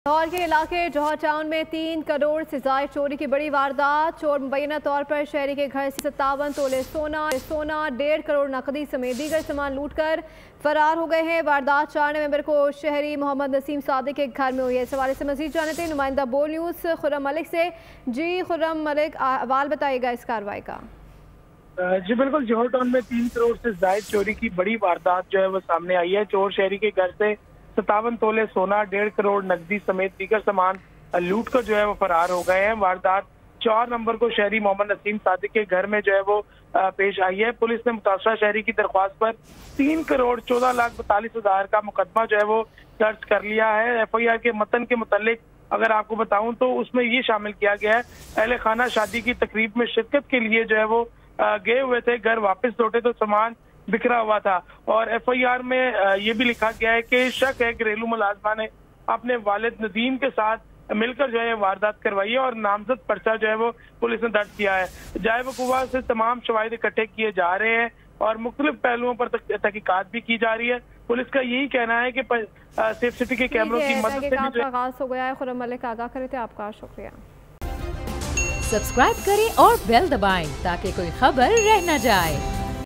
लाहौर के इलाके जौहर टाउन में 3 करोड़ से ज्यादा चोरी की बड़ी वारदात। चोर मुबैना तौर पर शहरी के घर से 57 तोले सोना, 1.5 करोड़ नकदी समेत दीगर सामान लूट कर फरार हो गए हैं। वारदात 4 नवंबर को शहरी मोहम्मद नसीम सादिक के घर में हुई है। इस हवाले से मजीद जानते हैं नुमाइंदा बोल न्यूज़ खुर्रम मलिक से। जी खुर्रम मलिक, अहवाल बताइएगा इस कार्रवाई का। जी बिल्कुल, जौहर टाउन में 3 करोड़ से ज्यादा चोरी की बड़ी वारदात जो है वो सामने आई है। चोर शहरी के घर से 57 तोले सोना, 1.5 करोड़ नकदी समेत दीगर सामान लूट कर जो है वो फरार हो गए हैं। वारदात 4 नवंबर को शहरी मोहम्मद नसीम सादिक के घर में जो है वो पेश आई है। पुलिस ने मुतासरा शहरी की दरख्वास्त पर 3 करोड़ 14,42,000 का मुकदमा जो है वो दर्ज कर लिया है। FIR के मतन के मुतालिक अगर आपको बताऊं तो उसमें ये शामिल किया गया है, अहले खाना शादी की तकरीब में शिरकत के लिए जो है वो गए हुए थे, घर वापस लौटे तो सामान बिखरा हुआ था। और FIR में ये भी लिखा गया है कि शक है घरेलू मुलाजमा ने अपने वालिद नदीम के साथ मिलकर जो है वारदात करवाई है और नामजद पर्चा जो है वो पुलिस ने दर्ज किया है। जाए वकूवा से तमाम शवाहिद इकट्ठे किए जा रहे हैं और मुख्तलिफ पहलुओं पर तहकीकात भी की जा रही है। पुलिस का यही कहना है कि सेफ सिटी के कैमरों की मदद से आगाज हो गया है। खुर्रम मलिक आगाह करे थे, आपका शुक्रिया। सब्सक्राइब करें और बेल दबाएं ताकि कोई खबर रह न जाए।